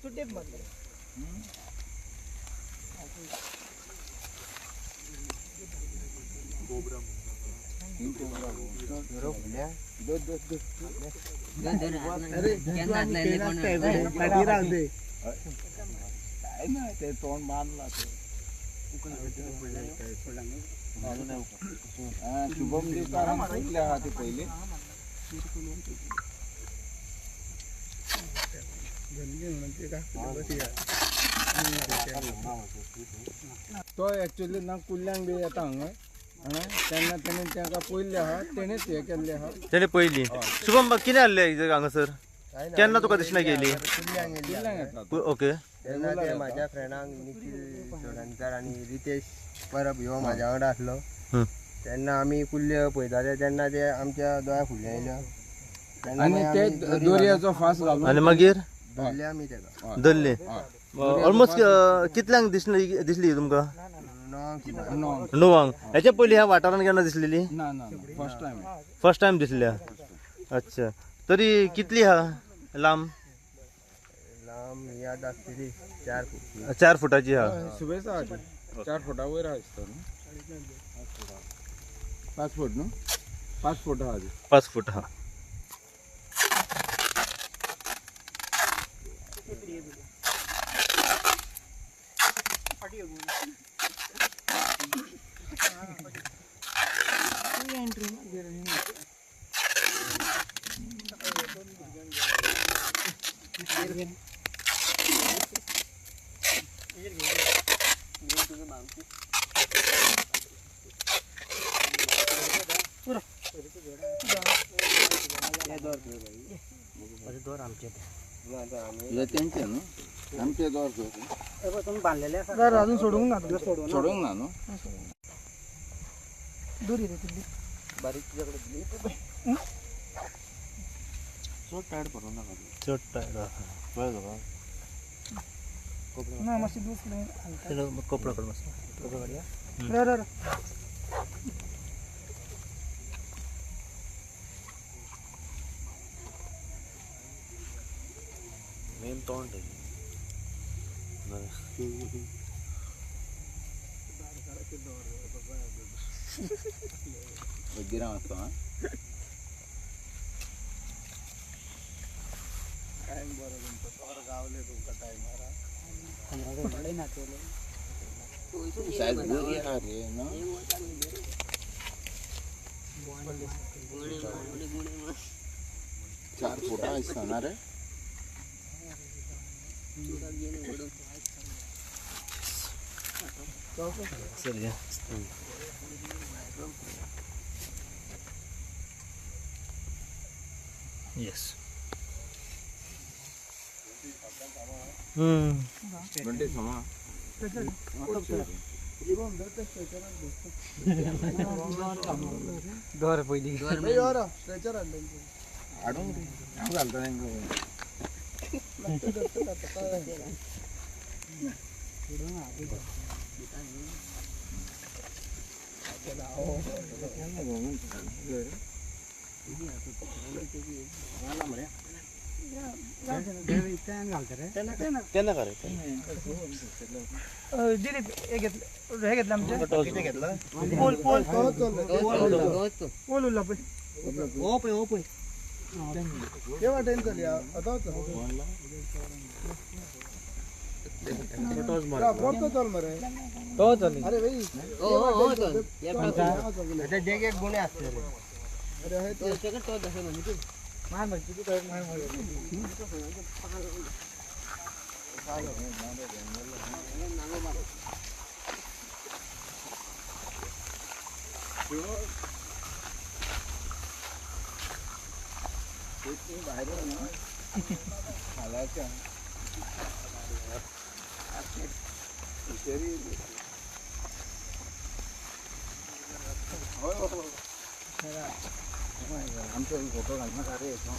सुट्टेत मधले तोंड बांधला शुभम दिवसाराम कुठल्या हा ते पहिले तो ऍक्च्युअली ना कुल्ल्यांक बी येता हांगा तेन्ना तेणें ताका पयल्ले आहा तेणेंच हे केल्ले आहा त्याने पहिली शुभम बाग किती आले हांगासर केन्ना तुका दिसना गेली कुल्ल्यांक येतात ओके तेन्ना ते म्हाज्या फ्रेंडांक निखिल सोडणकर आनी रितेश परब ह्यो म्हाज्या वांगडा आसलो तेन्ना आमी कुल्ल्यो पळयताले तेन्ना ते आमच्या दोळ्या फुडल्या येयल्या आणि ते दोरयाचो फास घालून आणि मागीर धरले आमी तेका धरले ऑलमोस्ट कितल्यांक दिसली तुमका णवांक हेच्या पयलीं ह्या वाठारान केन्ना दिसलेली ना ना फर्स्ट टाइम फर्स्ट टाइम दिसल्या अच्छा तरी कितली हा लांब लांब याद आसतली 4 फूट 4 फुटाची हा सुबेज आहा ती 4 फुटा वयर आहा दिसता न्हू 5 फूट न्हू 5 फूट आहा ती 5 फूट हा हे तेंचे न्हू आमचे दोर तुम्ही बांधलेले अजून सोडून ना सोडूंक ना न्हू दोरी रे तिथली बारीक तुझ्याकडे दिली चड टायट करूं नाका चड टायट बरं ना मातशी दूस कपडा कड मस्त रे रे मेन तोंड गिरा वचतो हा टाइम बरो तुमचो तोर गावले तुमका टायमार सायज बरी आहा रे ना 4 फुटा आसतना रे यस घंटे समा दोर पहिली हाडून हांव घालता तांकां त्यांना करायचं दिली हे घेतलं हे घेतलं आमच्या पोल पोल पोल उरला पण केव्हा टाइम झाली आता अरे भाई एक गुणे असते आमचे फोटो घालणार रे तो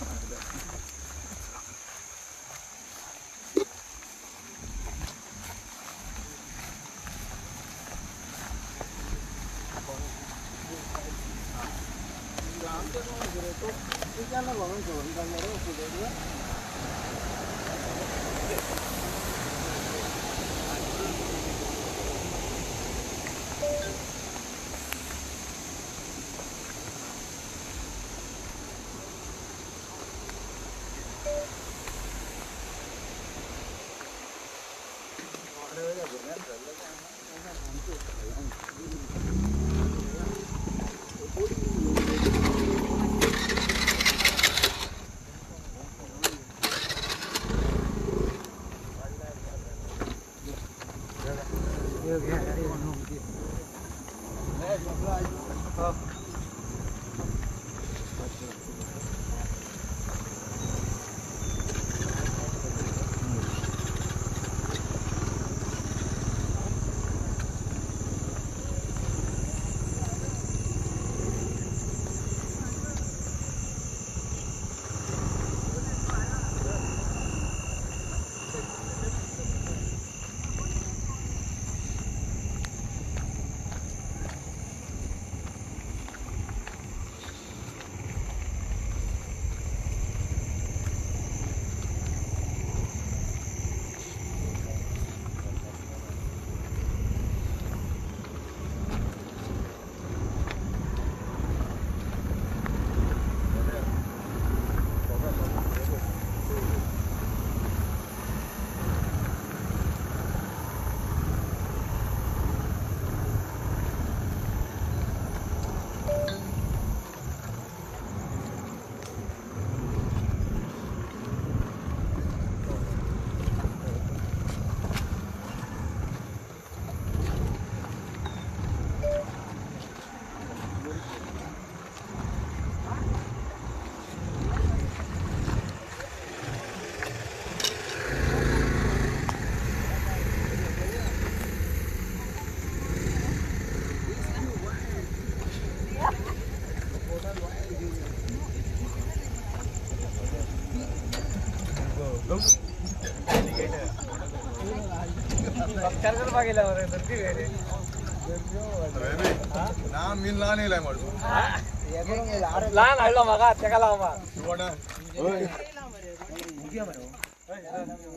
लहान हाडलो म्हाका तेका लावपा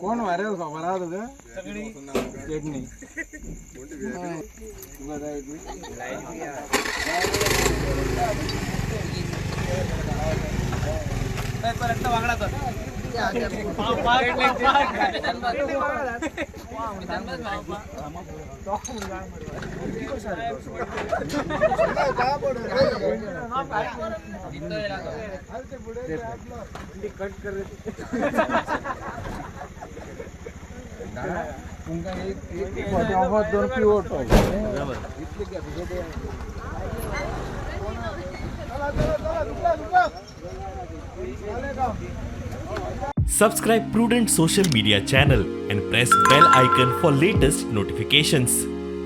कोण मारेल खबर आहा तुका सगळी चटणी पर्यंत वागडा कर कट कर तुमका एक दोन pivot Subscribe Prudent Social Media channel and press bell icon for latest notifications.